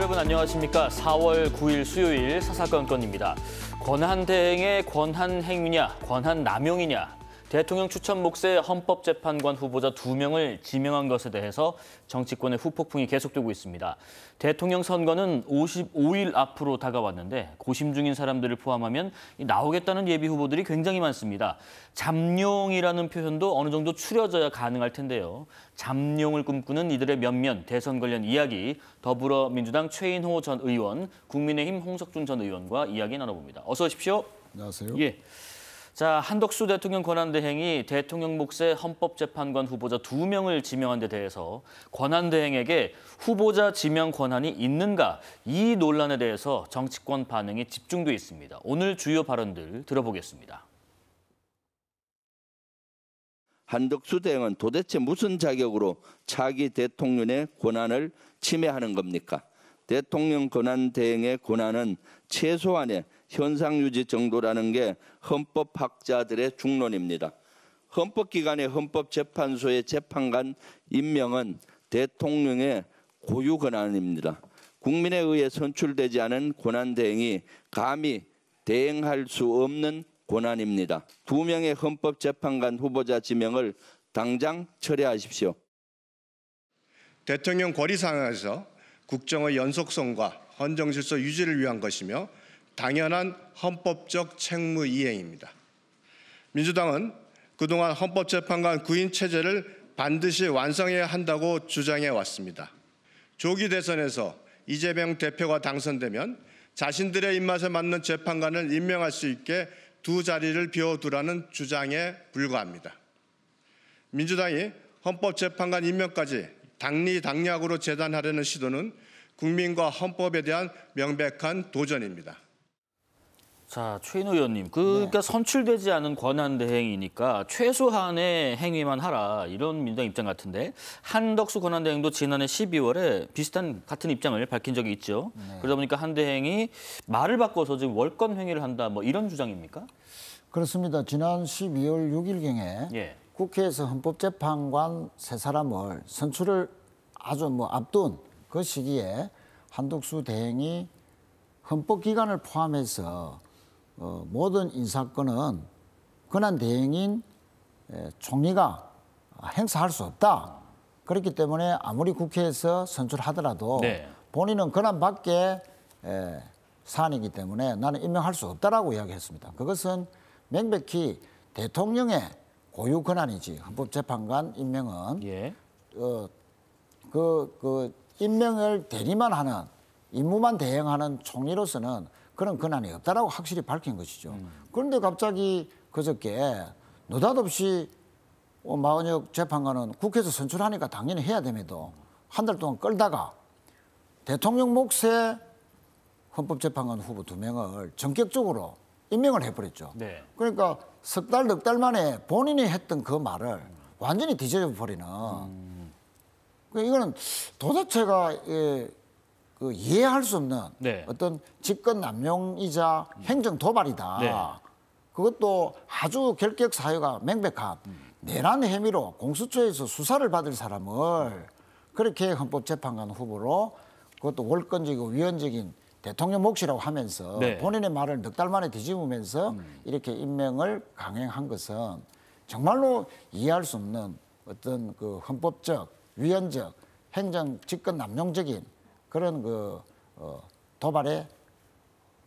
여러분 안녕하십니까. 4월 9일 수요일 사사건건입니다. 권한대행의 권한행위냐, 권한남용이냐. 대통령 추천 몫의 헌법재판관 후보자 2명을 지명한 것에 대해서 정치권의 후폭풍이 계속되고 있습니다. 대통령 선거는 55일 앞으로 다가왔는데 고심 중인 사람들을 포함하면 나오겠다는 예비 후보들이 굉장히 많습니다. 잠룡이라는 표현도 어느 정도 추려져야 가능할 텐데요. 잠룡을 꿈꾸는 이들의 면면, 대선 관련 이야기, 더불어민주당 최인호 전 의원, 국민의힘 홍석준 전 의원과 이야기 나눠봅니다. 어서 오십시오. 안녕하세요. 예. 자, 한덕수 대통령 권한대행이 대통령 몫의 헌법재판관 후보자 2명을 지명한 데 대해서 권한대행에게 후보자 지명 권한이 있는가, 이 논란에 대해서 정치권 반응이 집중돼 있습니다. 오늘 주요 발언들 들어보겠습니다. 한덕수 대행은 도대체 무슨 자격으로 차기 대통령의 권한을 침해하는 겁니까? 대통령 권한대행의 권한은 최소한의 현상유지 정도라는 게 헌법학자들의 중론입니다. 헌법기관의 헌법재판소의 재판관 임명은 대통령의 고유 권한입니다. 국민에 의해 선출되지 않은 권한대행이 감히 대행할 수 없는 권한입니다. 2명의 헌법재판관 후보자 지명을 당장 철회하십시오. 대통령 권리 상황에서 국정의 연속성과 헌정질서 유지를 위한 것이며 당연한 헌법적 책무 이행입니다. 민주당은 그동안 헌법재판관 구인 체제를 반드시 완성해야 한다고 주장해 왔습니다. 조기 대선에서 이재명 대표가 당선되면 자신들의 입맛에 맞는 재판관을 임명할 수 있게 2자리를 비워두라는 주장에 불과합니다. 민주당이 헌법재판관 임명까지 당리당략으로 재단하려는 시도는 국민과 헌법에 대한 명백한 도전입니다. 자, 최인호 의원님, 그러니까 선출되지 않은 권한대행이니까 최소한의 행위만 하라, 이런 민주당 입장 같은데, 한덕수 권한대행도 지난해 12월에 같은 입장을 밝힌 적이 있죠. 그러다 보니까 한 대행이 말을 바꿔서 지금 월권 행위를 한다, 뭐 이런 주장입니까? 그렇습니다. 지난 12월 6일경에 국회에서 헌법재판관 3사람을 선출을 아주 앞둔 그 시기에 한덕수 대행이 헌법기관을 포함해서 모든 인사권은 권한대행인 총리가 행사할 수 없다. 그렇기 때문에 아무리 국회에서 선출하더라도 본인은 권한 밖의 사안이기 때문에 나는 임명할 수 없다라고 이야기했습니다. 그것은 명백히 대통령의 고유 권한이지, 헌법재판관 임명은 그 임명을 대리만 하는, 임무만 대행하는 총리로서는 그런 권한이 없다라고 확실히 밝힌 것이죠. 그런데 갑자기 그저께 느닷없이 마은혁 재판관은 국회에서 선출하니까 당연히 해야 됨에도 한 달 동안 끌다가 대통령 몫의 헌법재판관 후보 2명을 전격적으로 임명을 해버렸죠. 그러니까 석 달, 넉 달 만에 본인이 했던 그 말을 완전히 뒤집어 버리는. 이거는 도대체가 이해할 수 없는 어떤 직권 남용이자 행정 도발이다. 그것도 아주 결격 사유가 명백한 내란 혐의로 공수처에서 수사를 받을 사람을 그렇게 헌법재판관 후보로, 그것도 월권적이고 위헌적인 대통령 몫이라고 하면서 본인의 말을 넉 달 만에 뒤집으면서 이렇게 임명을 강행한 것은 정말로 이해할 수 없는 어떤 그 헌법적, 위헌적, 행정 직권 남용적인 그런 도발의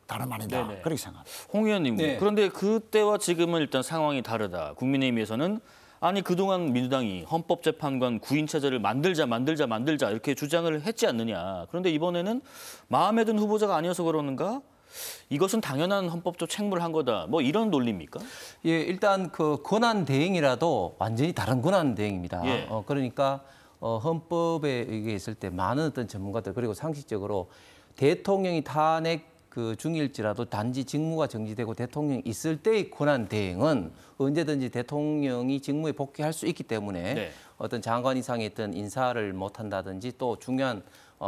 다름 아니다. 그렇게 생각합니다. 홍 의원님, 그런데 그때와 지금은 일단 상황이 다르다. 국민의힘에서는 아니 그동안 민주당이 헌법재판관 구인 체제를 만들자 이렇게 주장을 했지 않느냐. 그런데 이번에는 마음에 든 후보자가 아니어서 그러는가? 이것은 당연한 헌법적 책무를 한 거다. 뭐 이런 논리입니까? 예, 일단 그 권한 대행이라도 완전히 다른 권한 대행입니다. 그러니까 헌법에 의거했을 때 많은 어떤 전문가들, 그리고 상식적으로 대통령이 탄핵 중일지라도 단지 직무가 정지되고 대통령이 있을 때의 권한 대행은 언제든지 대통령이 직무에 복귀할 수 있기 때문에 어떤 장관 이상의 어떤 인사를 못한다든지 또 중요한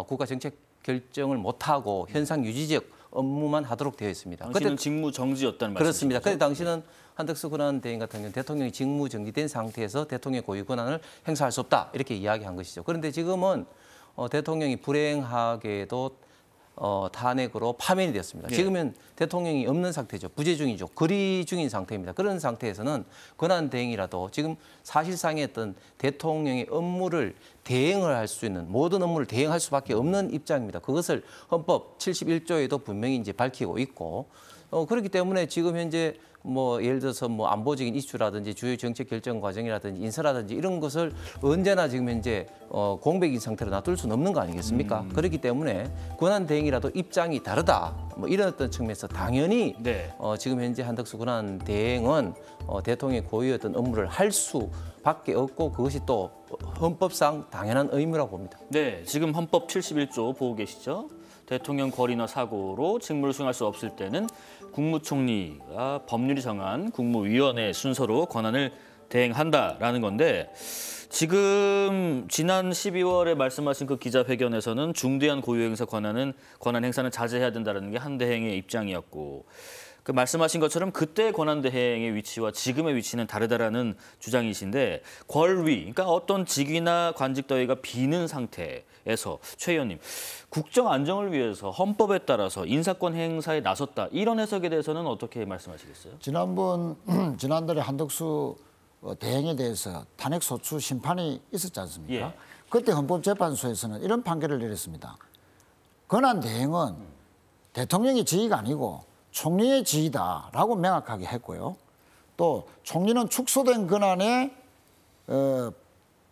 국가 정책 결정을 못하고 현상 유지적 업무만 하도록 되어 있습니다. 당시는 직무 정지였다는 말씀이시죠? 그렇습니다. 그런데 당시는 한덕수 권한대행 같은 경우는 대통령이 직무 정지된 상태에서 대통령의 고유 권한을 행사할 수 없다 이렇게 이야기한 것이죠. 그런데 지금은 대통령이 불행하게도 탄핵으로 파면이 되었습니다. 예. 지금은 대통령이 없는 상태죠. 부재 중이죠. 거리 중인 상태입니다. 그런 상태에서는 권한 대행이라도 지금 사실상의 어떤 대통령의 업무를 대행을 할 수 있는 모든 업무를 대행할 수밖에 없는 입장입니다. 그것을 헌법 71조에도 분명히 이제 밝히고 있고 그렇기 때문에 지금 현재 뭐 예를 들어서 뭐 안보적인 이슈라든지 주요 정책 결정 과정이라든지 인사라든지 이런 것을 언제나 지금 현재 공백인 상태로 놔둘 수는 없는 거 아니겠습니까? 그렇기 때문에 권한 대행이라도 입장이 다르다. 뭐 이런 어떤 측면에서 당연히 네. 지금 현재 한덕수 권한 대행은 대통령의 고유의 어떤 업무를 할 수밖에 없고 그것이 또 헌법상 당연한 의무라고 봅니다. 네, 지금 헌법 71조 보고 계시죠? 대통령 권위나 사고로 직무를 수행할 수 없을 때는 국무총리가 법률이 정한 국무위원회 순서로 권한을 대행한다라는 건데 지금 지난 12월에 말씀하신 그 기자회견에서는 중대한 고유행사 권한 행사는 자제해야 된다는 게 한 대행의 입장이었고 그 말씀하신 것처럼 그때 권한 대행의 위치와 지금의 위치는 다르다라는 주장이신데 권위, 그러니까 어떤 직위나 관직 더위가 비는 상태에서 최 의원님, 국정 안정을 위해서 헌법에 따라서 인사권 행사에 나섰다 이런 해석에 대해서는 어떻게 말씀하시겠어요? 지난달에 한덕수 대행에 대해서 탄핵 소추 심판이 있었지 않습니까? 예. 그때 헌법재판소에서는 이런 판결을 내렸습니다. 권한 대행은 대통령의 지위가 아니고 총리의 지위다라고 명확하게 했고요. 또 총리는 축소된 권한에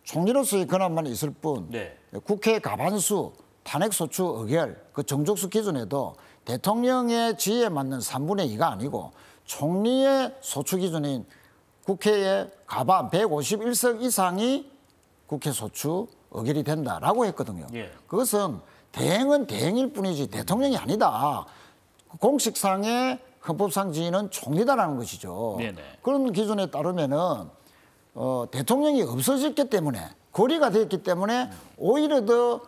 총리로서의 권한만 있을 뿐 네. 국회 과반수 탄핵소추 의결 그 정족수 기준에도 대통령의 지위에 맞는 3분의 2가 아니고 총리의 소추 기준인 국회의 과반 151석 이상이 국회 소추 의결이 된다라고 했거든요. 예. 그것은 대행은 대행일 뿐이지 대통령이 아니다. 공식상의 헌법상 지위는 총리다라는 것이죠. 네네. 그런 기준에 따르면은 대통령이 없어졌기 때문에 고리가 됐기 때문에 오히려 더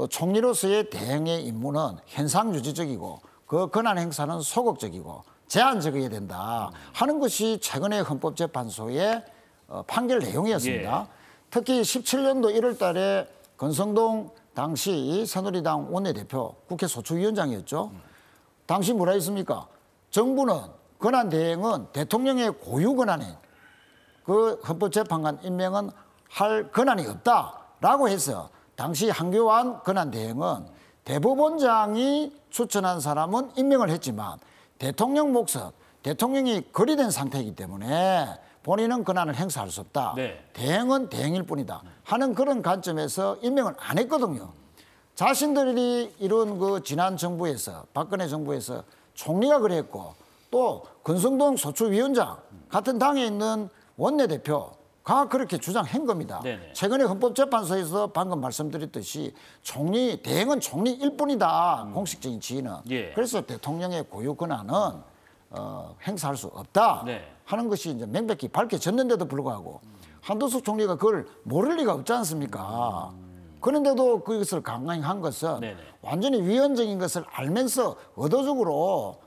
총리로서의 대행의 임무는 현상 유지적이고 그 권한 행사는 소극적이고 제한적이어야 된다 하는 것이 최근의 헌법재판소의 판결 내용이었습니다. 예. 특히 17년도 1월 달에 권성동 당시 새누리당 원내대표 국회 소추위원장이었죠. 당시 뭐라 했습니까? 정부는 권한 대행은 대통령의 고유 권한인 그 헌법재판관 임명은 할 권한이 없다라고 해서 당시 한교안 권한 대행은 대법원장이 추천한 사람은 임명을 했지만 대통령 목석, 대통령이 거리된 상태이기 때문에 본인은 권한을 행사할 수 없다. 네. 대행은 대행일 뿐이다 하는 그런 관점에서 임명을 안 했거든요. 자신들이 이룬 그 지난 정부에서 박근혜 정부에서 총리가 그랬고 또 권성동 소추위원장 같은 당에 있는 원내대표가 그렇게 주장한 겁니다. 네네. 최근에 헌법재판소에서 방금 말씀드렸듯이 대행은 총리일 뿐이다. 공식적인 지위는. 예. 그래서 대통령의 고유 권한은 행사할 수 없다 네. 하는 것이 이제 명백히 밝혀졌는데도 불구하고 한덕수 총리가 그걸 모를 리가 없지 않습니까? 그런데도 그것을 강행한 것은 네네. 완전히 위헌적인 것을 알면서 의도적으로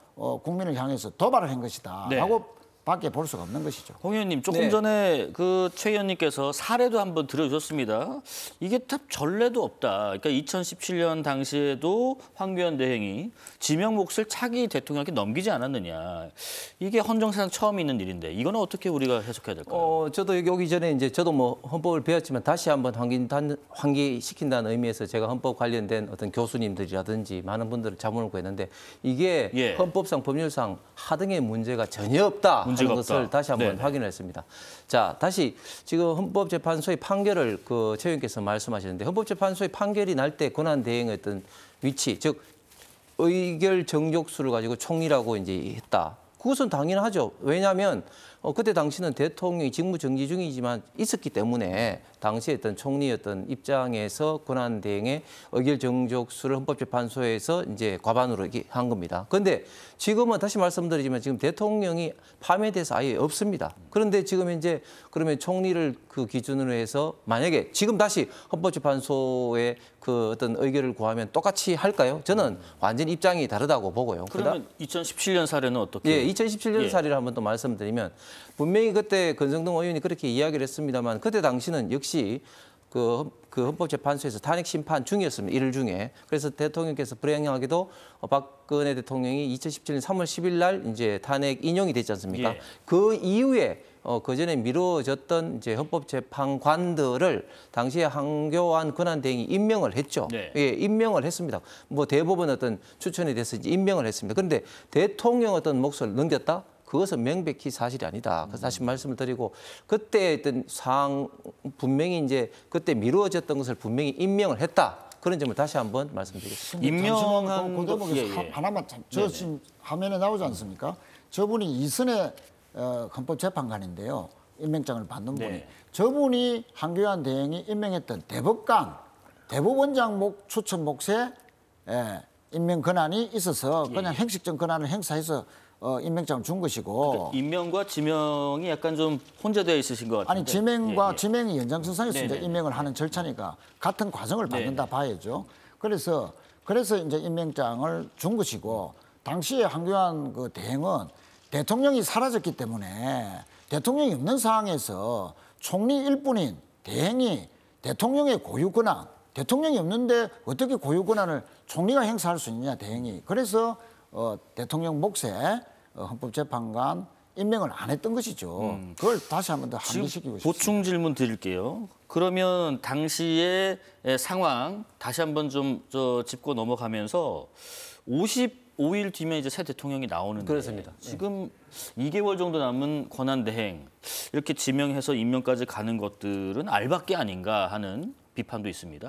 국민을 향해서 도발을 한 것이다 네. 라고 밖에 볼 수가 없는 것이죠. 홍 의원님, 조금 네. 전에 그 최 의원님께서 사례도 한번 들어주셨습니다. 이게 탑 전례도 없다. 그러니까 2017년 당시에도 황교안 대행이 지명 몫을 차기 대통령께 넘기지 않았느냐. 이게 헌정사상 처음 있는 일인데 이거는 어떻게 우리가 해석해야 될까요? 저도 여기 오기 전에 이제 저도 뭐 헌법을 배웠지만 다시 한번 환기시킨다는 의미에서 제가 헌법 관련된 어떤 교수님들이라든지 많은 분들을 자문을 구했는데 이게 예. 헌법상 법률상 하등의 문제가 전혀 없다 하는 문제가 것을 없다. 다시 한번 네네. 확인을 했습니다. 자, 다시 지금 헌법재판소의 판결을 그 최 의원께서 말씀하셨는데 헌법재판소의 판결이 날 때 권한 대행의 어떤 위치, 즉 의결 정족수를 가지고 총리라고 이제 했다. 그것은 당연하죠. 왜냐하면 그때 당시는 대통령이 직무 정지 중이지만 있었기 때문에 당시에 어떤 총리의 어떤 입장에서 권한 대행의 의결 정족수를 헌법재판소에서 이제 과반으로 이렇게 한 겁니다. 그런데 지금은 다시 말씀드리지만 지금 대통령이 파면돼서 아예 없습니다. 그런데 지금 이제 그러면 총리를 그 기준으로 해서 만약에 지금 다시 헌법재판소에 그 어떤 의결을 구하면 똑같이 할까요? 저는 완전히 입장이 다르다고 보고요. 그러면 2017년 사례는 어떻게? 예, 2017년 예. 사례를 한번 또 말씀드리면 분명히 그때 권성동 의원이 그렇게 이야기를 했습니다만 그때 당시는 역시 그 그 헌법재판소에서 탄핵 심판 중이었습니다. 1일 중에. 그래서 대통령께서 불행하게도 박근혜 대통령이 2017년 3월 10일 날 이제 탄핵 인용이 됐지 않습니까? 예. 그 이후에 그 전에 미뤄졌던 이제 헌법재판관들을 당시에 한교안 권한대행이 임명을 했죠. 네. 예, 임명을 했습니다. 뭐 대법원 어떤 추천에 대해서 이제 임명을 했습니다. 그런데 대통령 어떤 몫을 넘겼다? 그것은 명백히 사실이 아니다. 그래서 다시 말씀을 드리고 그때 어떤 사항 분명히 이제 그때 미루어졌던 것을 분명히 임명을 했다. 그런 점을 다시 한번 말씀드리겠습니다. 임명한 그 대목에서 예. 하나만 저 지금 화면에 나오지 않습니까? 저분이 이선의 헌법재판관인데요. 임명장을 받는 분이. 네. 저분이 한교안 대행이 임명했던 대법원장 추천 몫에 임명 권한이 있어서 그냥 행식적 권한을 행사해서 임명장을 준 것이고. 그러니까 임명과 지명이 약간 좀 혼재되어 있으신 것 같은데. 아니 지명과 지명이 연장선상에서 이제 네네. 임명을 하는 절차니까 같은 과정을 받는다 봐야죠. 그래서 이제 임명장을 준 것이고 당시에 한교안 그 대행은 대통령이 사라졌기 때문에 대통령이 없는 상황에서 총리 일뿐인 대행이 대통령의 고유 권한, 대통령이 없는데 어떻게 고유 권한을 총리가 행사할 수 있느냐 대행이. 그래서 대통령 몫에 헌법재판관 임명을 안 했던 것이죠. 그걸 다시 한 번 더 항기시키고 싶습니다. 보충 질문 드릴게요. 그러면 당시의 상황 다시 한번 좀 짚고 넘어가면서 55일 뒤면 이제 새 대통령이 나오는데 그렇습니다. 지금 2개월 정도 남은 권한대행 이렇게 지명해서 임명까지 가는 것들은 알박기 아닌가 하는 비판도 있습니다.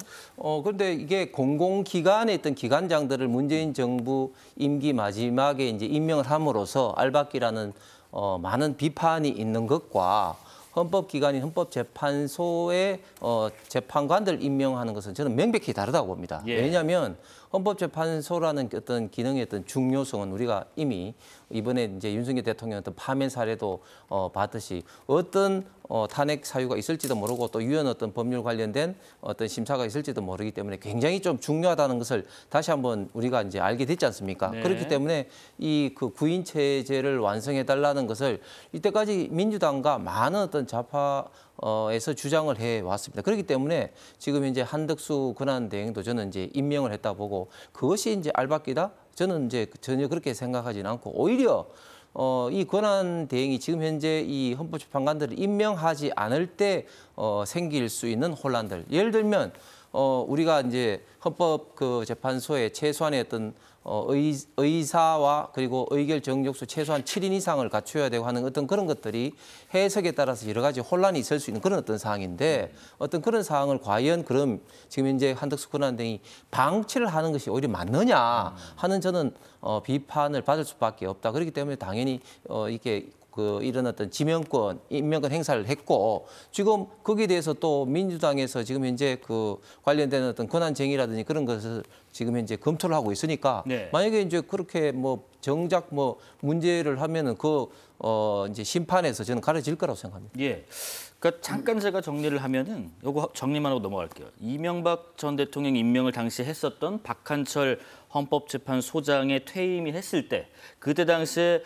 그런데 이게 공공기관에 있던 기관장들을 문재인 정부 임기 마지막에 이제 임명을 함으로써 알박기라는 많은 비판이 있는 것과 헌법기관인 헌법재판소의 재판관들 임명하는 것은 저는 명백히 다르다고 봅니다. 예. 왜냐하면 헌법재판소라는 어떤 기능의 어떤 중요성은 우리가 이미 이번에 이제 윤석열 대통령 어떤 파면 사례도 봤듯이 어떤 탄핵 사유가 있을지도 모르고 또 유연 어떤 법률 관련된 어떤 심사가 있을지도 모르기 때문에 굉장히 좀 중요하다는 것을 다시 한번 우리가 이제 알게 됐지 않습니까? 네. 그렇기 때문에 이 그 구인 체제를 완성해 달라는 것을 이때까지 민주당과 많은 어떤 좌파에서 주장을 해 왔습니다. 그렇기 때문에 지금 이제 한덕수 권한대행도 저는 이제 임명을 했다 보고 그것이 이제 알박기다? 저는 이제 전혀 그렇게 생각하지는 않고 오히려 이 권한 대행이 지금 현재 이 헌법재판관들을 임명하지 않을 때 생길 수 있는 혼란들. 예를 들면 우리가 이제 헌법 그 재판소에 최소한의 어떤 의사와 그리고 의결 정족수 최소한 7인 이상을 갖춰야 되고 하는 어떤 그런 것들이 해석에 따라서 여러 가지 혼란이 있을 수 있는 그런 어떤 사항인데 어떤 그런 사항을 과연 그럼 지금 현재 한덕수 권한대행이 방치를 하는 것이 오히려 맞느냐 하는 저는 비판을 받을 수밖에 없다. 그렇기 때문에 당연히 이게 이런 어떤 지명권, 임명권 행사를 했고 지금 거기에 대해서 또 민주당에서 지금 현재 그 관련된 어떤 권한쟁의라든지 그런 것을 지금 현재 검토를 하고 있으니까 네. 만약에 이제 그렇게 뭐 정작 뭐 문제를 하면은 이제 심판에서 저는 가려질 거라고 생각합니다. 예. 그러니까 잠깐 제가 정리를 하면은 요거 정리만 하고 넘어갈게요. 이명박 전 대통령 임명을 당시 했었던 박한철 헌법재판소장의 퇴임이 했을 때 그때 당시에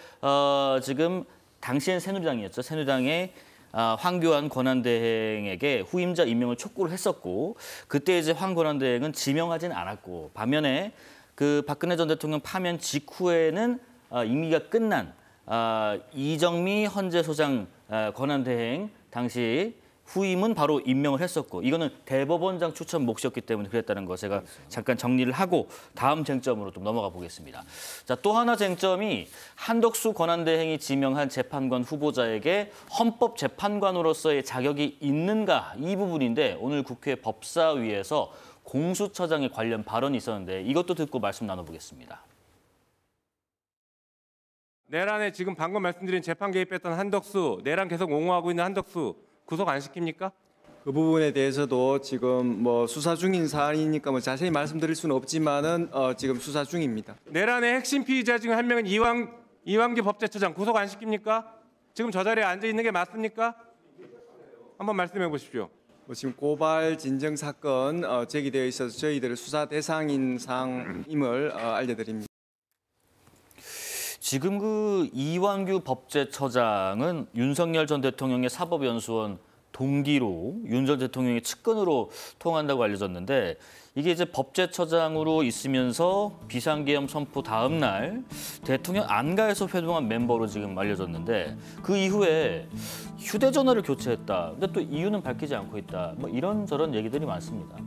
지금 당시엔 새누리당이었죠. 새누리당의 황교안 권한대행에게 후임자 임명을 촉구를 했었고 그때 이제 황 권한대행은 지명하진 않았고 반면에 그 박근혜 전 대통령 파면 직후에는 임기가 끝난 이정미 헌재소장 권한대행 당시 후임은 바로 임명을 했었고 이거는 대법원장 추천 몫이었기 때문에 그랬다는 거 제가 잠깐 정리를 하고 다음 쟁점으로 좀 넘어가 보겠습니다. 자, 또 하나 쟁점이 한덕수 권한대행이 지명한 재판관 후보자에게 헌법재판관으로서의 자격이 있는가 이 부분인데 오늘 국회 법사위에서 공수처장의 관련 발언이 있었는데 이것도 듣고 말씀 나눠보겠습니다. 내란에 지금 방금 말씀드린 재판 개입했던 한덕수, 내란 계속 옹호하고 있는 한덕수 구속 안 시킵니까? 그 부분에 대해서도 지금 뭐 수사 중인 사안이니까 뭐 자세히 말씀드릴 수는 없지만은 지금 수사 중입니다. 내란의 핵심 피의자 중 한 명은 이완규 법제처장 구속 안 시킵니까? 지금 저 자리에 앉아 있는 게 맞습니까? 한번 말씀해 보십시오. 뭐 지금 고발 진정 사건 제기되어 있어서 저희들 수사 대상인 사항임을 알려드립니다. 지금 그 이완규 법제처장은 윤석열 전 대통령의 사법연수원 동기로 윤 전 대통령의 측근으로 통한다고 알려졌는데 이게 이제 법제처장으로 있으면서 비상계엄 선포 다음 날 대통령 안가에서 회동한 멤버로 지금 알려졌는데 그 이후에 휴대전화를 교체했다. 근데 또 이유는 밝히지 않고 있다. 뭐 이런저런 얘기들이 많습니다.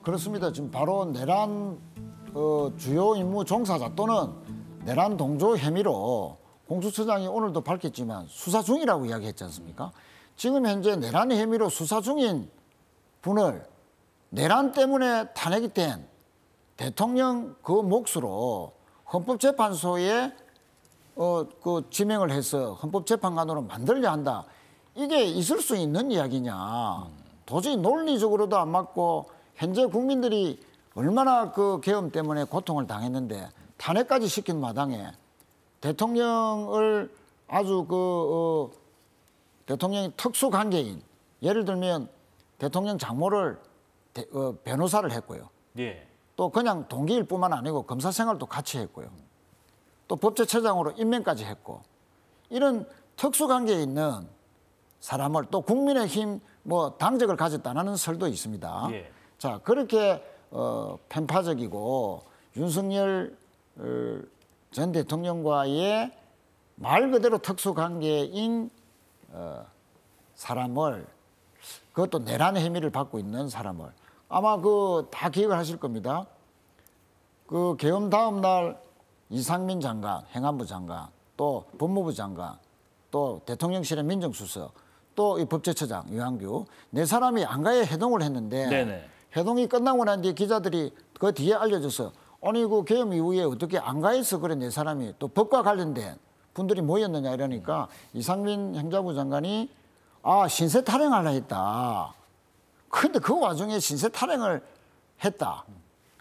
그렇습니다. 지금 바로 내란 주요 임무 종사자 또는 내란 동조 혐의로 공수처장이 오늘도 밝혔지만 수사 중이라고 이야기했지 않습니까? 지금 현재 내란 혐의로 수사 중인 분을 내란 때문에 탄핵이 된 대통령 그 몫으로 헌법재판소에 그 지명을 해서 헌법재판관으로 만들려 한다. 이게 있을 수 있는 이야기냐? 도저히 논리적으로도 안 맞고 현재 국민들이 얼마나 그 계엄 때문에 고통을 당했는데 탄핵까지 시킨 마당에 대통령을 아주 대통령이 특수 관계인 예를 들면 대통령 장모를 변호사를 했고요. 예. 또 그냥 동기일 뿐만 아니고 검사 생활도 같이 했고요. 또 법제처장으로 임명까지 했고 이런 특수 관계에 있는 사람을 또 국민의힘 뭐 당적을 가졌다는 설도 있습니다. 예. 자 그렇게 편파적이고 윤석열 전 대통령과의 말 그대로 특수 관계인 사람을 그것도 내란 혐의를 받고 있는 사람을 아마 다 기억을 하실 겁니다. 그 계엄 다음 날 이상민 장관, 행안부 장관, 또 법무부 장관, 또 대통령실의 민정수석, 또 이 법제처장 유한규 네 사람이 안가에 회동을 했는데 네네. 회동이 끝나고 난 뒤에 기자들이 그 뒤에 알려져서 아니 그 계엄 이후에 어떻게 안가에서 그래 네 사람이 또 법과 관련된 분들이 모였느냐 이러니까 이상민 행자부 장관이 신세 탈행하려 했다. 근데 그 와중에 신세 탈행을 했다.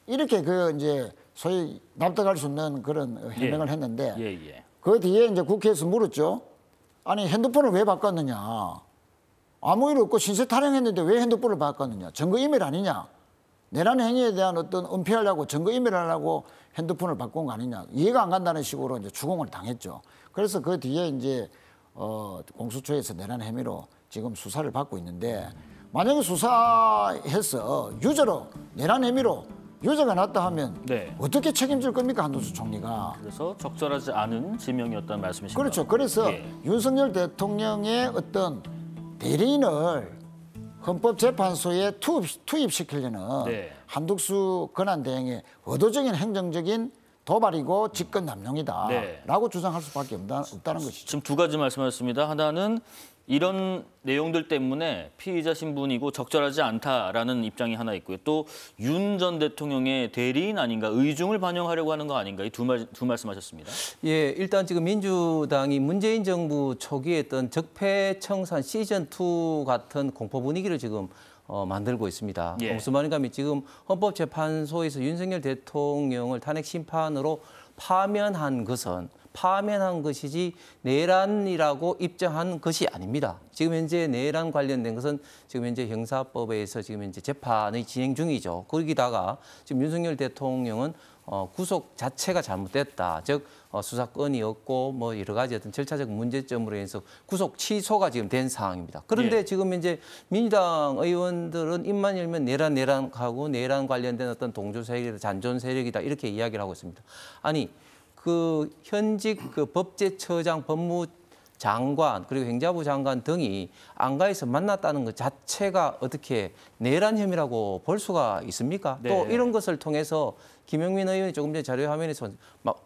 이렇게 이제 소위 납득할 수 있는 그런 해명을 했는데 예. 그 뒤에 이제 국회에서 물었죠. 아니 핸드폰을 왜 바꿨느냐. 아무 일 없고 신세 탈행했는데 왜 핸드폰을 바꿨느냐. 증거인멸 아니냐. 내란 행위에 대한 어떤 은폐하려고 증거인멸하려고 핸드폰을 바꾼 거 아니냐. 이해가 안 간다는 식으로 이제 추궁을 당했죠. 그래서 그 뒤에 이제 공수처에서 내란 혐의로 지금 수사를 받고 있는데 만약에 수사해서 유죄로 내란 혐의로 유죄가 났다 하면 네. 어떻게 책임질 겁니까 한동수 총리가. 그래서 적절하지 않은 지명이었다는 말씀이신가요? 그렇죠. 그래서 예. 윤석열 대통령의 어떤 대리인을 헌법재판소에 투입시키려는 네. 한덕수 권한대행의 의도적인 행정적인 도발이고 직권남용이다라고 네. 주장할 수밖에 없다는 것이죠. 지금 두 가지 말씀하셨습니다. 하나는 이런 내용들 때문에 피의자 신분이고 적절하지 않다라는 입장이 하나 있고요. 또 윤 전 대통령의 대리인 아닌가, 의중을 반영하려고 하는 거 아닌가, 이 두 말씀하셨습니다. 예, 일단 지금 민주당이 문재인 정부 초기에 했던 적폐청산 시즌2 같은 공포 분위기를 지금 만들고 있습니다. 예. 무슨 말인가 하면 지금 헌법재판소에서 윤석열 대통령을 탄핵 심판으로 파면한 것이지 내란이라고 입장한 것이 아닙니다. 지금 현재 내란 관련된 것은 지금 현재 형사법에서 지금 현재 재판이 진행 중이죠. 거기다가 지금 윤석열 대통령은 구속 자체가 잘못됐다. 즉 수사권이었고 뭐 여러 가지 어떤 절차적 문제점으로 인해서 구속 취소가 지금 된 상황입니다. 그런데 예. 지금 현재 민주당 의원들은 입만 열면 내란하고 내란 관련된 어떤 동조 세력이다, 잔존 세력이다 이렇게 이야기를 하고 있습니다. 아니 그 현직 그 법제처장, 법무장관 그리고 행자부 장관 등이 안가에서 만났다는 것 자체가 어떻게 내란 혐의라고 볼 수가 있습니까? 네. 또 이런 것을 통해서 김영민 의원이 조금 전에 자료 화면에서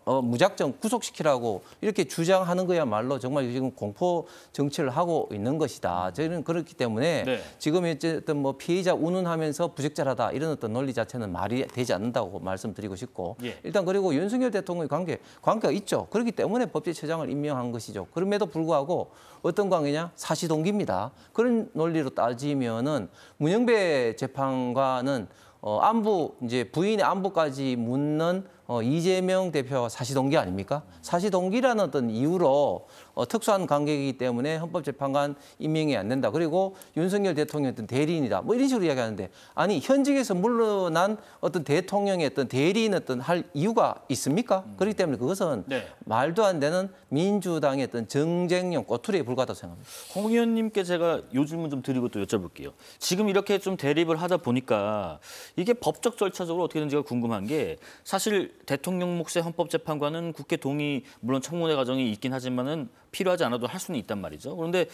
무작정 구속시키라고 이렇게 주장하는 거야말로 정말 지금 공포 정치를 하고 있는 것이다. 저는 그렇기 때문에 네. 지금 어쨌든 뭐 피의자 운운하면서 부적절하다 이런 어떤 논리 자체는 말이 되지 않는다고 말씀드리고 싶고 예. 일단 그리고 윤석열 대통령의 관계가 있죠. 그렇기 때문에 법제처장을 임명한 것이죠. 그럼에도 불구하고 어떤 관계냐? 사시동기입니다. 그런 논리로 따지면은 문영배 재판관은 안부 이제 부인의 안부까지 묻는 이재명 대표와 사시동기 아닙니까? 사시동기라는 어떤 이유로 특수한 관계이기 때문에 헌법재판관 임명이 안 된다. 그리고 윤석열 대통령의 어떤 대리인이다. 뭐 이런 식으로 이야기하는데 아니 현직에서 물러난 어떤 대통령의 어떤 대리인 어떤 할 이유가 있습니까? 그렇기 때문에 그것은 네. 말도 안 되는 민주당의 어떤 정쟁용 꼬투리에 불과하다고 생각합니다. 홍 의원님께 제가 요 질문 좀 드리고 또 여쭤볼게요. 지금 이렇게 좀 대립을 하다 보니까 이게 법적 절차적으로 어떻게 되는지가 궁금한 게 사실 대통령 몫의 헌법재판관은 국회 동의 물론 청문회 과정이 있긴 하지만은 필요하지 않아도 할 수는 있단 말이죠. 그런데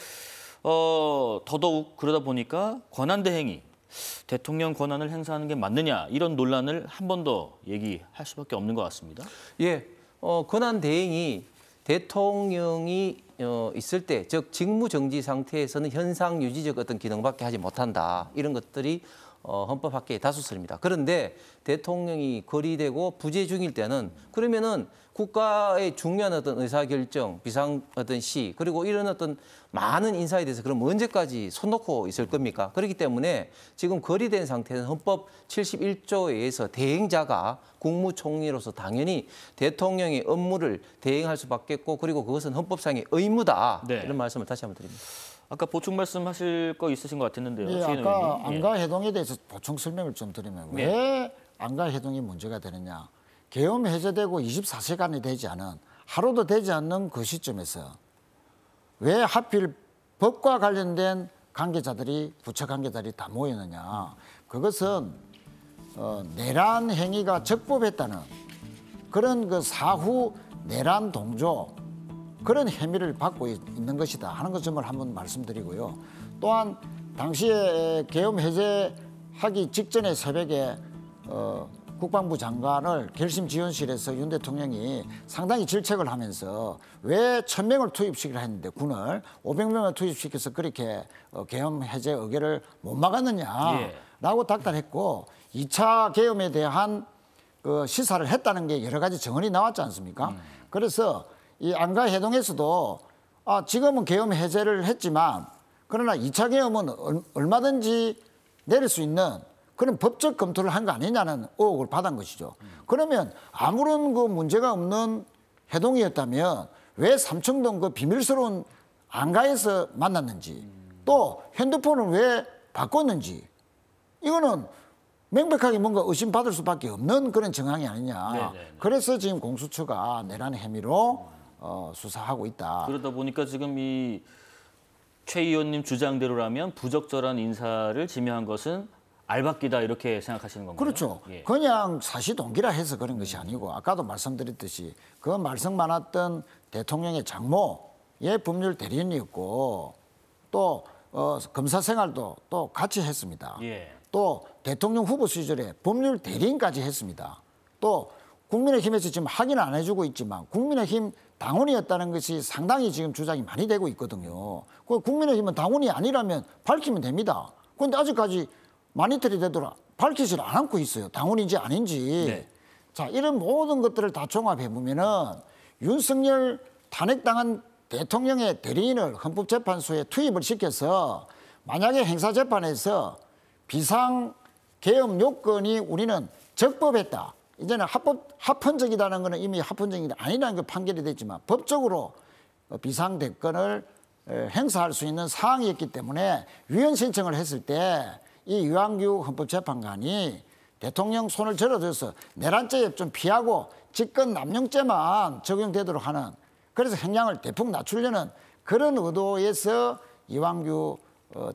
더더욱 그러다 보니까 권한대행이 대통령 권한을 행사하는 게 맞느냐 이런 논란을 한 번 더 얘기할 수밖에 없는 것 같습니다. 예, 권한대행이 대통령이 있을 때, 즉 직무정지 상태에서는 현상 유지적 어떤 기능밖에 하지 못한다. 이런 것들이 헌법학계의 다수설입니다. 그런데 대통령이 거리되고 부재 중일 때는 그러면은 국가의 중요한 어떤 의사결정, 비상 어떤 시 그리고 이런 어떤 많은 인사에 대해서 그럼 언제까지 손 놓고 있을 겁니까? 그렇기 때문에 지금 거리된 상태는 헌법 71조에 의해서 대행자가 국무총리로서 당연히 대통령의 업무를 대행할 수밖에 없고 그리고 그것은 헌법상의 의무다. 네. 이런 말씀을 다시 한번 드립니다. 아까 보충 말씀하실 거 있으신 것 같았는데요. 예, 최인호 아까 의원님. 안가해동에 대해서 보충 설명을 좀 드리면 왜 안가해동이 문제가 되느냐. 계엄 해제되고 24시간이 되지 않은 하루도 되지 않는 그 시점에서 왜 하필 법과 관련된 관계자들이 부처 관계자들이 다 모였느냐. 그것은 내란 행위가 적법했다는 그런 그 사후 내란 동조 그런 혐의를 받고 있는 것이다 하는 것을 한번 말씀드리고요. 또한 당시에 계엄 해제하기 직전의 새벽에 국방부 장관을 결심지원실에서 윤 대통령이 상당히 질책을 하면서 왜 1000명을 투입시키려 했는데 군을 500명을 투입시켜서 그렇게 계엄 해제 의결을 못 막았느냐라고 닥달했고 2차 계엄에 대한 그 시사를 했다는 게 여러 가지 정언이 나왔지 않습니까? 그래서 이 안가해동에서도 지금은 계엄 해제를 했지만 그러나 2차 계엄은 얼마든지 내릴 수 있는 그런 법적 검토를 한 거 아니냐는 의혹을 받은 것이죠. 그러면 아무런 그 문제가 없는 해동이었다면 왜 삼청동 그 비밀스러운 안가에서 만났는지 또 핸드폰을 왜 바꿨는지 이거는 명백하게 뭔가 의심받을 수밖에 없는 그런 정황이 아니냐. 네네네. 그래서 지금 공수처가 내란 혐의로 수사하고 있다. 그러다 보니까 지금 이 최 의원님 주장대로라면 부적절한 인사를 지명한 것은 알박기다 이렇게 생각하시는 건가요? 그렇죠. 예. 그냥 사실동기라 해서 그런 것이 아니고 아까도 말씀드렸듯이 그 말썽 많았던 대통령의 장모의 법률 대리인이었고 또 검사 생활도 또 같이 했습니다. 예. 또 대통령 후보 시절에 법률 대리인까지 했습니다. 또 국민의힘에서 지금 확인 안 해주고 있지만 국민의힘 당원이었다는 것이 상당히 지금 주장이 많이 되고 있거든요. 그 국민의힘은 당원이 아니라면 밝히면 됩니다. 그런데 아직까지 마니터리 되더라 밝히질 않고 있어요. 당원인지 아닌지. 네. 자, 이런 모든 것들을 다 종합해 보면은 윤석열 탄핵당한 대통령의 대리인을 헌법재판소에 투입을 시켜서 만약에 행사재판에서 비상 계엄 요건이 우리는 적법했다. 이제는 합헌적이라는 것은 이미 합헌적이 아니라는 게 판결이 됐지만 법적으로 비상 대권을 행사할 수 있는 사항이었기 때문에 위헌 신청을 했을 때 이 유한규 헌법재판관이 대통령 손을 저어줘서 내란죄에 좀 피하고 직권 남용죄만 적용되도록 하는 그래서 형량을 대폭 낮추려는 그런 의도에서 이완규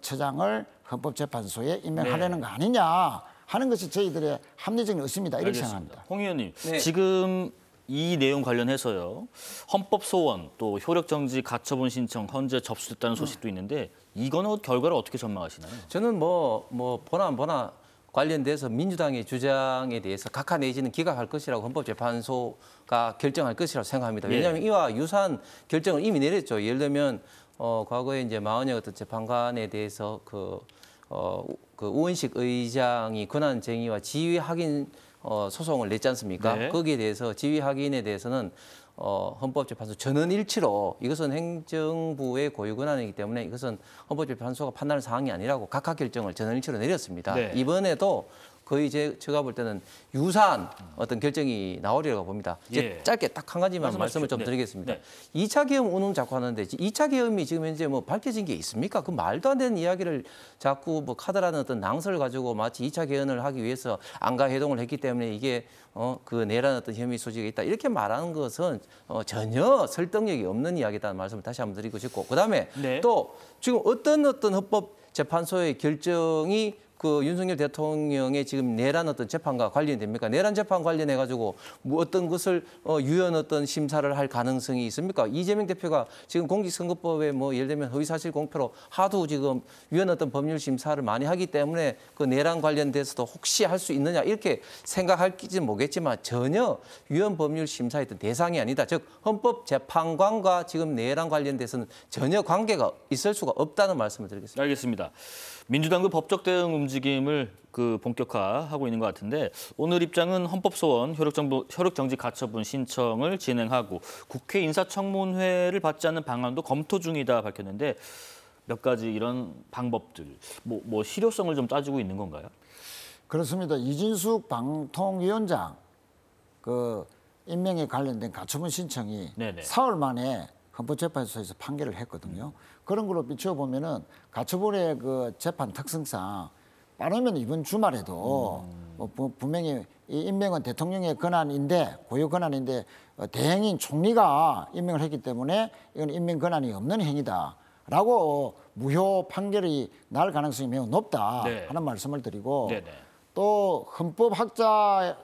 처장을 헌법재판소에 임명하려는 거 아니냐 하는 것이 저희들의 합리적인 의심이다 이렇게 생각합니다. 홍 의원님, 네. 지금 이 내용 관련해서요. 헌법 소원 또 효력 정지 가처분 신청 현재 접수됐다는 소식도 있는데 이거는 결과를 어떻게 전망하시나요? 저는 보나 관련돼서 민주당의 주장에 대해서 각하 내지는 기각할 것이라고 헌법재판소가 결정할 것이라고 생각합니다. 왜냐하면 이와 유사한 결정을 이미 내렸죠. 예를 들면 과거에 이제 마은혁 어떤 재판관에 대해서 그 우원식 의장이 권한쟁의와 지위 확인 소송을 냈지 않습니까? 네. 거기에 대해서 지위 확인에 대해서는 헌법재판소 전원일치로 이것은 행정부의 고유 권한이기 때문에 이것은 헌법재판소가 판단할 사항이 아니라고 각하 결정을 전원일치로 내렸습니다. 네. 이번에도 거의 제가 볼 때는 유사한 어떤 결정이 나오리라고 봅니다. 이제 짧게 딱 한 가지만 말씀을 좀 드리겠습니다. 2차 계엄 운운 자꾸 하는데 2차 계엄이 지금 현재 뭐 밝혀진 게 있습니까? 그 말도 안 되는 이야기를 자꾸 뭐 카드라는 어떤 낭설을 가지고 마치 2차 계엄을 하기 위해서 안가 해동을 했기 때문에 이게 그 내란 어떤 혐의 소지가 있다 이렇게 말하는 것은 전혀 설득력이 없는 이야기다는 말씀을 다시 한번 드리고 싶고 그다음에 또 지금 어떤 헌법재판소의 결정이 그 윤석열 대통령의 지금 내란 어떤 재판과 관련됩니까? 내란 재판 관련해 가지고 뭐 어떤 것을 유연 어떤 심사를 할 가능성이 있습니까? 이재명 대표가 지금 공직선거법에 뭐 예를 들면 허위사실 공표로 하도 지금 유연 어떤 법률 심사를 많이 하기 때문에 그 내란 관련돼서도 혹시 할 수 있느냐 이렇게 생각할지는 모르겠지만 전혀 유연 법률 심사의 어떤 대상이 아니다. 즉 헌법재판관과 지금 내란 관련돼서는 전혀 관계가 있을 수가 없다는 말씀을 드리겠습니다. 알겠습니다. 민주당도 법적 대응 움직임을 본격화하고 있는 것 같은데 오늘 입장은 헌법소원 효력정지 가처분 신청을 진행하고 국회 인사청문회를 받지 않는 방안도 검토 중이다 밝혔는데 몇 가지 이런 방법들, 뭐 실효성을 좀 따지고 있는 건가요? 그렇습니다. 이진숙 방통위원장 임명에 관련된 가처분 신청이 사흘 만에 헌법재판소에서 판결을 했거든요. 그런 걸로 비춰보면은 가처분의 그 재판 특성상 빠르면 이번 주말에도 분명히 이 임명은 대통령의 권한인데 고유 권한인데 대행인 총리가 임명을 했기 때문에 이건 임명 권한이 없는 행위다라고 무효 판결이 날 가능성이 매우 높다 하는 말씀을 드리고 또 헌법학자의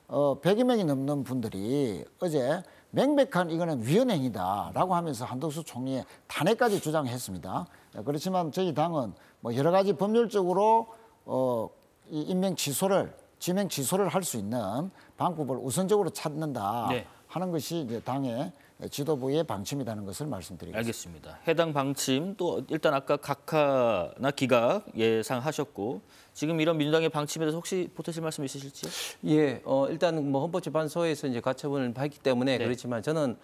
100여 명이 넘는 분들이 어제 명백한 이거는 위헌 행위다라고 하면서 한덕수 총리의 탄핵까지 주장했습니다. 그렇지만 저희 당은 뭐 여러 가지 법률적으로 이 임명 취소를 지명 취소를 할 수 있는 방법을 우선적으로 찾는다 하는 것이 이제 당의 지도부의 방침이라는 것을 말씀드리겠습니다. 알겠습니다. 해당 방침 또 일단 아까 각하나 기각 예상하셨고 지금 이런 민주당의 방침에 대해서 혹시 보태실 말씀 있으실지요? 예, 일단 뭐 헌법재판소에서 이제 가처분을 받기 때문에 그렇지만 저는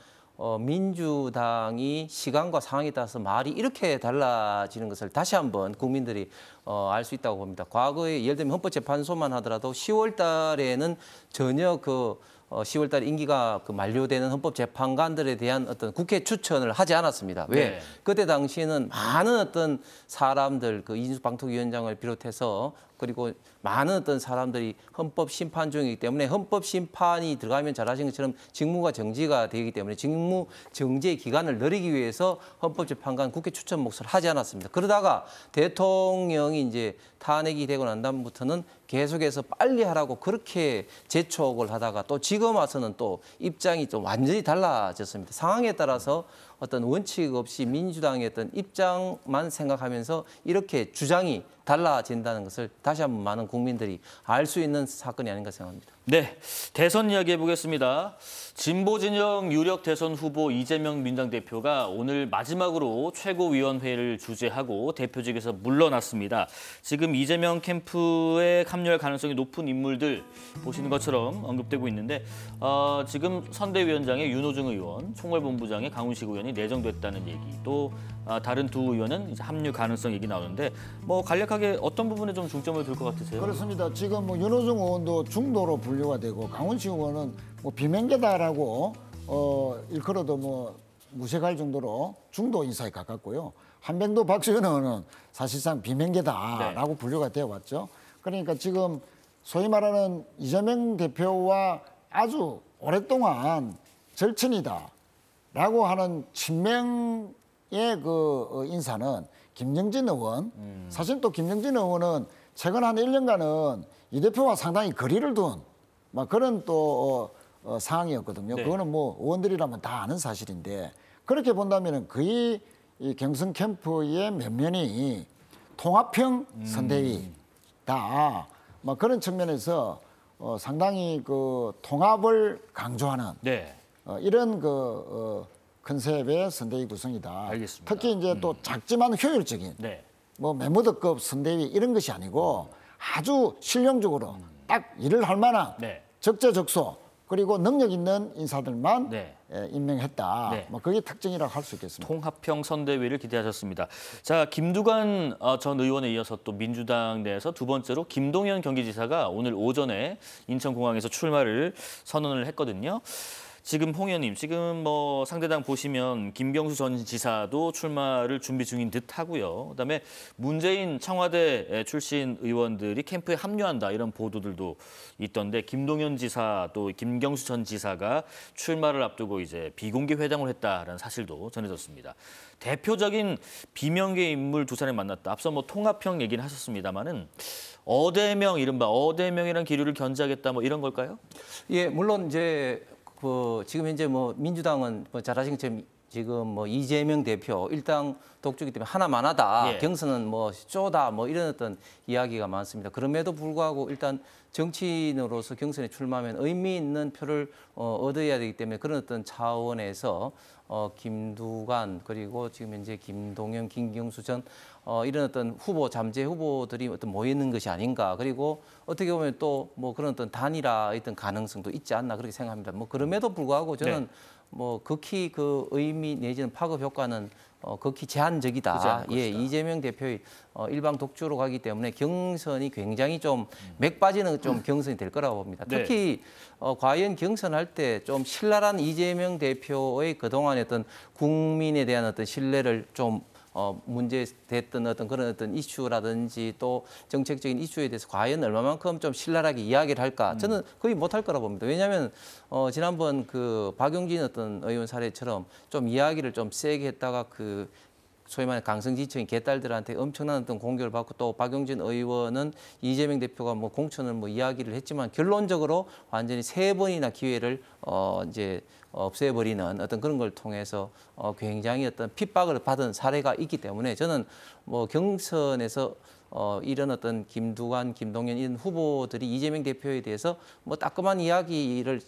민주당이 시간과 상황에 따라서 말이 이렇게 달라지는 것을 다시 한번 국민들이 알 수 있다고 봅니다. 과거에 예를 들면 헌법재판소만 하더라도 10월 달에는 전혀 10월 달 임기가 만료되는 헌법재판관들에 대한 어떤 국회 추천을 하지 않았습니다. 왜? 그때 당시에는 많은 어떤 사람들, 이진숙 방통위원장을 비롯해서 그리고 많은 어떤 사람들이 헌법 심판 중이기 때문에 헌법 심판이 들어가면 잘 아시는 것처럼 직무가 정지가 되기 때문에 직무 정지의 기간을 늘리기 위해서 헌법재판관 국회 추천 몫을 하지 않았습니다. 그러다가 대통령이 이제 탄핵이 되고 난 다음부터는 계속해서 빨리 하라고 그렇게 재촉을 하다가 또 지금 와서는 또 입장이 좀 완전히 달라졌습니다. 상황에 따라서 어떤 원칙 없이 민주당의 어떤 입장만 생각하면서 이렇게 주장이 달라진다는 것을 다시 한번 많은 국민들이 알 수 있는 사건이 아닌가 생각합니다. 네, 대선 이야기 해보겠습니다. 진보 진영 유력 대선 후보 이재명 민주당 대표가 오늘 마지막으로 최고위원회를 주재하고 대표직에서 물러났습니다. 지금 이재명 캠프에 합류할 가능성이 높은 인물들 보시는 것처럼 언급되고 있는데 지금 선대위원장의 윤호중 의원, 총괄본부장의 강훈식 의원이 내정됐다는 얘기, 또 다른 두 의원은 이제 합류 가능성 얘기 나오는데 뭐 간략하게 어떤 부분에 좀 중점을 둘 것 같으세요? 그렇습니다. 지금 뭐 윤호중 의원도 중도로 분류가 되고 강훈식 의원은 뭐 비명계다라고 일컬어도 뭐 무색할 정도로 중도 인사에 가깝고요. 한병도 박지원 의원은 사실상 비명계다라고 분류가 되어 왔죠. 그러니까 지금 소위 말하는 이재명 대표와 아주 오랫동안 절친이다라고 하는 친명의 인사는 김영진 의원. 사실 또 김영진 의원은 최근 한 1년간은 이 대표와 상당히 거리를 둔 그런 또 상황이었거든요. 그거는 뭐 의원들이라면 다 아는 사실인데 그렇게 본다면 거의 이 경선 캠프의 면면이 통합형 선대위다. 그런 측면에서 상당히 통합을 강조하는 이런 컨셉의 선대위 구성이다. 알겠습니다. 특히 이제 또 작지만 효율적인 뭐 메모드급 선대위 이런 것이 아니고 아주 실용적으로 딱 일을 할 만한 적재적소 그리고 능력 있는 인사들만 네. 임명했다. 네. 뭐 그게 특징이라고 할 수 있겠습니다. 통합형 선대위를 기대하셨습니다. 자, 김두관 전 의원에 이어서 또 민주당 내에서 두 번째로 김동연 경기지사가 오늘 오전에 인천공항에서 출마를 선언을 했거든요. 지금 홍 의원님, 지금 뭐 상대당 보시면 김경수 전 지사도 출마를 준비 중인 듯 하고요. 그다음에 문재인 청와대 출신 의원들이 캠프에 합류한다 이런 보도들도 있던데 김동연 지사 또 김경수 전 지사가 출마를 앞두고 이제 비공개 회담을 했다라는 사실도 전해졌습니다. 대표적인 비명계 인물 두 사람이 만났다. 앞서 뭐 통합형 얘기는 하셨습니다만은 어대명 이른바 어대명이라는 기류를 견제하겠다 뭐 이런 걸까요? 예, 물론 이제 지금 현재 뭐 민주당은 뭐 잘 아시는 것처럼 지금 뭐 이재명 대표 일당 독주기 때문에 하나만 하다. 예. 경선은 뭐 쇼다 뭐 이런 어떤 이야기가 많습니다. 그럼에도 불구하고 일단 정치인으로서 경선에 출마하면 의미 있는 표를 얻어야 되기 때문에 그런 어떤 차원에서 김두관 그리고 지금 현재 김동연, 김경수 전 이런 어떤 잠재 후보들이 어떤 모여 있는 것이 아닌가. 그리고 어떻게 보면 또 뭐 그런 어떤 단일화 어떤 가능성도 있지 않나 그렇게 생각합니다. 뭐 그럼에도 불구하고 저는 네. 뭐 극히 그 의미 내지는 파급 효과는 극히 제한적이다. 예, 이재명 대표의 일방 독주로 가기 때문에 경선이 굉장히 좀 맥 빠지는 좀 경선이 될 거라고 봅니다. 네. 특히 과연 경선할 때 좀 신랄한 이재명 대표의 그동안의 어떤 국민에 대한 어떤 신뢰를 좀 문제됐던 어떤 그런 어떤 이슈라든지 또 정책적인 이슈에 대해서 과연 얼마만큼 좀 신랄하게 이야기를 할까? 저는 거의 못할 거라 봅니다. 왜냐하면 지난번 그 박용진 어떤 의원 사례처럼 좀 이야기를 좀 세게 했다가 그 소위 말하는 강성지청인 개딸들한테 엄청난 어떤 공격을 받고 또 박용진 의원은 이재명 대표가 뭐 공천을 뭐 이야기를 했지만 결론적으로 완전히 3번이나 기회를 이제 없애버리는 어떤 그런 걸 통해서 굉장히 어떤 핍박을 받은 사례가 있기 때문에 저는 뭐 경선에서 이런 어떤 김두관, 김동연 이런 후보들이 이재명 대표에 대해서 뭐 따끔한 이야기를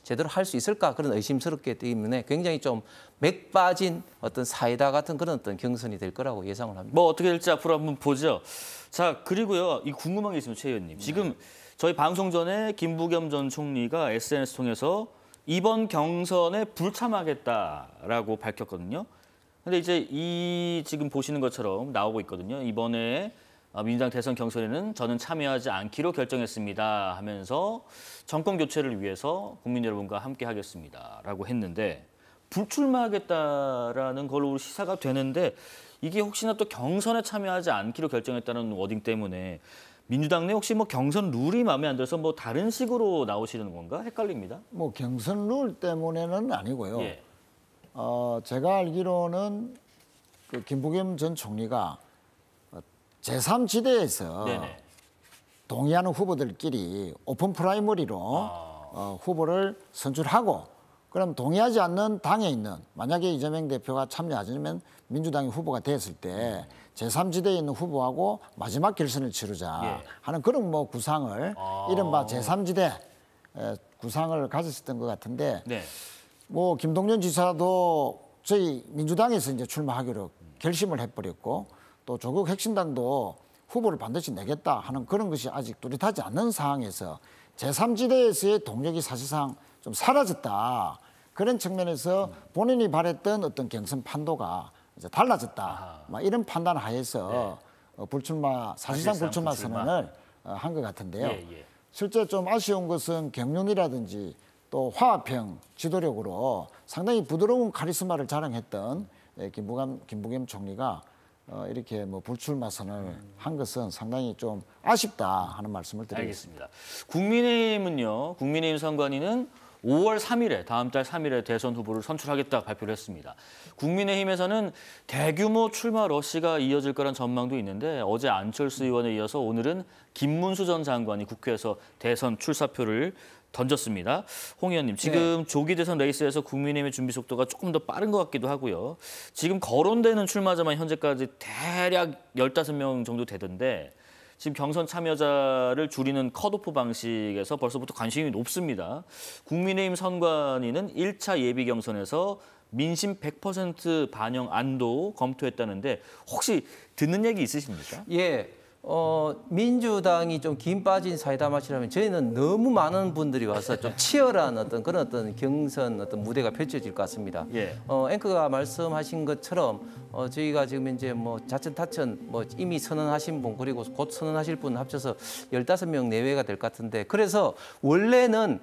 제대로 할 수 있을까 그런 의심스럽기 때문에 굉장히 좀 맥 빠진 어떤 사이다 같은 그런 어떤 경선이 될 거라고 예상을 합니다. 뭐 어떻게 될지 앞으로 한번 보죠. 자, 그리고요. 이 궁금한 게 있습니다, 최 의원님. 지금 저희 방송 전에 김부겸 전 총리가 SNS 통해서 이번 경선에 불참하겠다라고 밝혔거든요. 근데 이제 이 지금 보시는 것처럼 나오고 있거든요. 이번에 민주당 대선 경선에는 저는 참여하지 않기로 결정했습니다 하면서 정권 교체를 위해서 국민 여러분과 함께 하겠습니다라고 했는데 불출마하겠다라는 걸로 시사가 되는데 이게 혹시나 또 경선에 참여하지 않기로 결정했다는 워딩 때문에 민주당 내 혹시 뭐 경선 룰이 마음에 안 들어서 뭐 다른 식으로 나오시는 건가? 헷갈립니다. 뭐 경선 룰 때문에는 아니고요. 예. 제가 알기로는 그 김부겸 전 총리가 제3지대에서 네네. 동의하는 후보들끼리 오픈 프라이머리로 후보를 선출하고 그럼 동의하지 않는 당에 있는 만약에 이재명 대표가 참여하지 않으면 민주당이 후보가 됐을 때 제3지대에 있는 후보하고 마지막 결선을 치르자 하는 그런 뭐 구상을 이른바 제3지대 구상을 가졌었던 것 같은데 네. 뭐 김동연 지사도 저희 민주당에서 이제 출마하기로 결심을 해버렸고 또 조국 혁신당도 후보를 반드시 내겠다 하는 그런 것이 아직 뚜렷하지 않는 상황에서 제3지대에서의 동력이 사실상 좀 사라졌다. 그런 측면에서 본인이 바랬던 어떤 경선 판도가 이제 달라졌다. 막 이런 판단 하에서 사실상 불출마 선언을 한 것 같은데요. 실제 좀 아쉬운 것은 경륜이라든지 또 화합형 지도력으로 상당히 부드러운 카리스마를 자랑했던 김부겸 총리가 이렇게 뭐 불출마 선언을 한 것은 상당히 좀 아쉽다 하는 말씀을 드리겠습니다. 알겠습니다. 국민의힘은요. 국민의힘 선관위는 5월 3일에 다음 달 3일에 대선 후보를 선출하겠다 발표를 했습니다. 국민의힘에서는 대규모 출마 러시가 이어질 거란 전망도 있는데 어제 안철수 의원에 이어서 오늘은 김문수 전 장관이 국회에서 대선 출사표를 던졌습니다. 홍 의원님, 지금 조기 대선 레이스에서 국민의힘의 준비 속도가 조금 더 빠른 것 같기도 하고요. 지금 거론되는 출마자만 현재까지 대략 15명 정도 되던데 지금 경선 참여자를 줄이는 컷오프 방식에서 벌써부터 관심이 높습니다. 국민의힘 선관위는 1차 예비 경선에서 민심 100% 반영 안도 검토했다는데 혹시 듣는 얘기 있으십니까? 예. 민주당이 좀 김 빠진 사이다 맛이라면 저희는 너무 많은 분들이 와서 좀 치열한 그런 경선 무대가 펼쳐질 것 같습니다. 예. 앵커가 말씀하신 것처럼 저희가 지금 이제 뭐 자천 타천 이미 선언하신 분 그리고 곧 선언하실 분 합쳐서 15명 내외가 될 것 같은데 그래서 원래는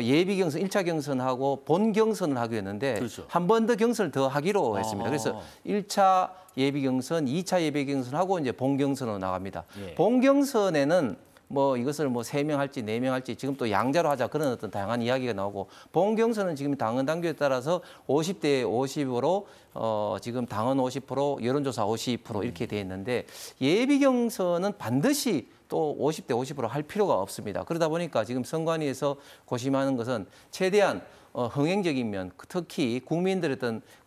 예비 경선 1차 경선하고 본 경선을 하기로 했는데 그렇죠. 한 번 더 경선을 더 하기로 했습니다. 그래서 1차 예비 경선, 2차 예비 경선하고 이제 본 경선으로 나갑니다. 예. 본 경선에는 뭐 이것을 뭐 3명 할지 4명 할지 지금 또 양자로 하자 그런 다양한 이야기가 나오고 본 경선은 지금 당헌 당규에 따라서 50대 50으로 지금 당헌 50%, 여론조사 50% 이렇게 돼 있는데 예비 경선은 반드시 또 50대 50% 할 필요가 없습니다. 그러다 보니까 지금 선관위에서 고심하는 것은 최대한 흥행적인 면, 특히 국민들의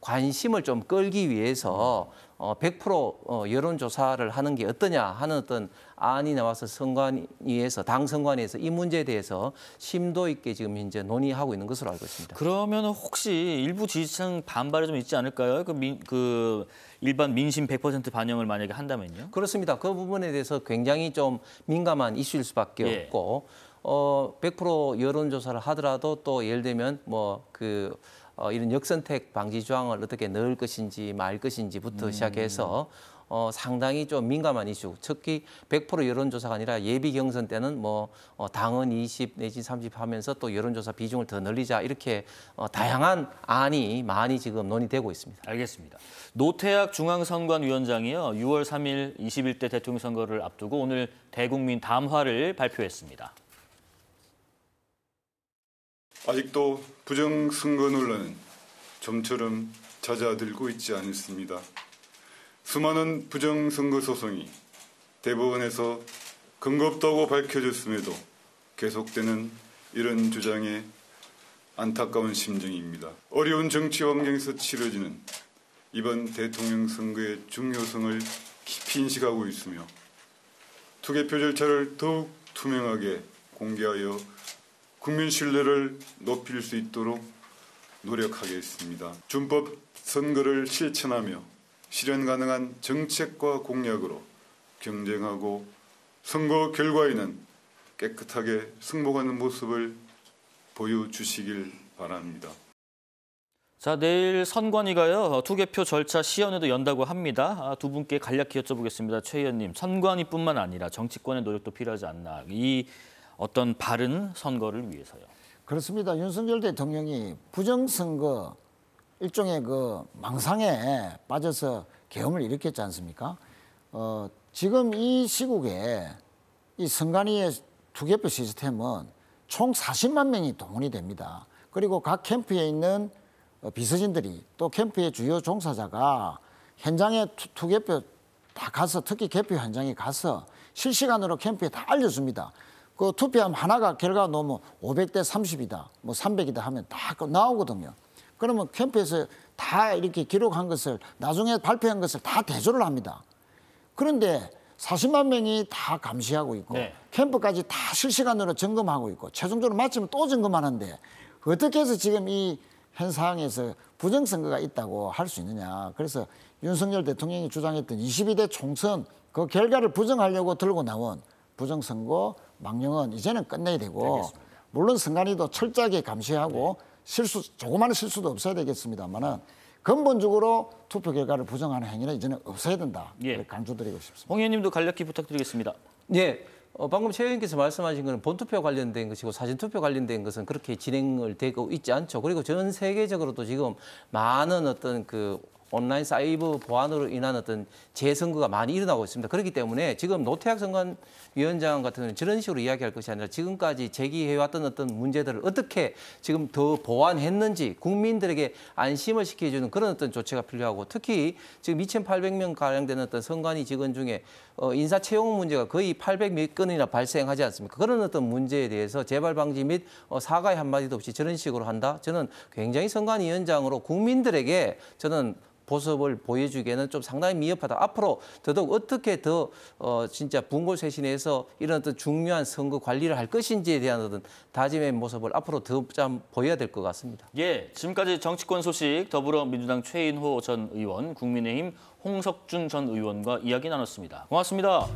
관심을 좀 끌기 위해서 100% 여론조사를 하는 게 어떠냐 하는 안이 나와서 선관위에서 당 선관위에서 이 문제에 대해서 심도 있게 지금 현재 논의하고 있는 것으로 알고 있습니다. 그러면 혹시 일부 지지층 반발이 좀 있지 않을까요? 그 일반 민심 100% 반영을 만약에 한다면요? 그렇습니다. 그 부분에 대해서 굉장히 좀 민감한 이슈일 수밖에 없고 100% 여론조사를 하더라도 또 예를 들면 이런 역선택 방지 조항을 어떻게 넣을 것인지 말 것인지부터 시작해서 상당히 좀 민감한 이슈. 특히 100% 여론조사가 아니라 예비 경선 때는 당헌 20 내지 30 하면서 또 여론조사 비중을 더 늘리자 이렇게 다양한 안이 많이 지금 논의되고 있습니다. 알겠습니다. 노태학 중앙선관위원장이요. 6월 3일 21대 대통령 선거를 앞두고 오늘 대국민 담화를 발표했습니다. 아직도 부정선거 논란은 좀처럼 잦아들고 있지 않습니다. 수많은 부정선거 소송이 대법원에서 근거 없다고 밝혀졌음에도 계속되는 이런 주장에 안타까운 심정입니다. 어려운 정치 환경에서 치러지는 이번 대통령 선거의 중요성을 깊이 인식하고 있으며 투개표 절차를 더욱 투명하게 공개하여 국민 신뢰를 높일 수 있도록 노력하겠습니다. 준법 선거를 실천하며 실현 가능한 정책과 공약으로 경쟁하고 선거 결과에는 깨끗하게 승복하는 모습을 보여주시길 바랍니다. 자, 내일 선관위가요. 투개표 절차 시연회도 연다고 합니다. 두 분께 간략히 여쭤보겠습니다. 최 의원님, 선관위뿐만 아니라 정치권의 노력도 필요하지 않나. 이 어떤 바른 선거를 위해서요. 그렇습니다. 윤석열 대통령이 부정선거 일종의 망상에 빠져서 계엄을 일으켰지 않습니까? 지금 이 시국에 이 선관위의 투개표 시스템은 총 40만 명이 동원이 됩니다. 그리고 각 캠프에 있는 비서진들이 또 캠프의 주요 종사자가 현장에 투개표 다 가서 특히 개표 현장에 가서 실시간으로 캠프에 다 알려줍니다. 그 투표함 하나가 결과가 나오면 500대 30이다, 300이다 하면 다 나오거든요. 그러면 캠프에서 다 이렇게 기록한 것을 나중에 발표한 것을 다 대조를 합니다. 그런데 40만 명이 다 감시하고 있고 캠프까지 다 실시간으로 점검하고 있고 최종적으로 마치면 또 점검하는데 어떻게 해서 지금 이 현 상황에서 부정선거가 있다고 할 수 있느냐. 그래서 윤석열 대통령이 주장했던 22대 총선 그 결과를 부정하려고 들고 나온 부정선거 망령은 이제는 끝내야 되고 알겠습니다. 물론 선관위도 철저하게 감시하고 조그마한 실수도 없어야 되겠습니다만은 근본적으로 투표 결과를 부정하는 행위는 이제는 없어야 된다. 강조드리고 싶습니다. 홍 의원님도 간략히 부탁드리겠습니다. 네. 방금 최 의원께서 말씀하신 것은 본투표 관련된 것이고 사전투표 관련된 것은 그렇게 진행을 되고 있지 않죠. 그리고 전 세계적으로도 지금 많은 온라인 사이버 보안으로 인한 재선거가 많이 일어나고 있습니다. 그렇기 때문에 지금 노태학 선관위원장 같은 경우는 저런 식으로 이야기할 것이 아니라 지금까지 제기해왔던 문제들을 어떻게 지금 더 보완했는지 국민들에게 안심을 시켜주는 그런 조치가 필요하고 특히 지금 2,800명 가량 되는 선관위 직원 중에 인사 채용 문제가 거의 800몇 건이나 발생하지 않습니까? 그런 문제에 대해서 재발 방지 및 사과의 한마디도 없이 저런 식으로 한다? 저는 굉장히 선관위원장으로 국민들에게 저는 모습을 보여주기에는 좀 상당히 미흡하다. 앞으로 더더욱 어떻게 더 진짜 분골쇄신해서 이런 중요한 선거 관리를 할 것인지에 대한 다짐의 모습을 앞으로 더 좀 보여야 될 것 같습니다. 예, 지금까지 정치권 소식 더불어민주당 최인호 전 의원, 국민의힘 홍석준 전 의원과 이야기 나눴습니다. 고맙습니다.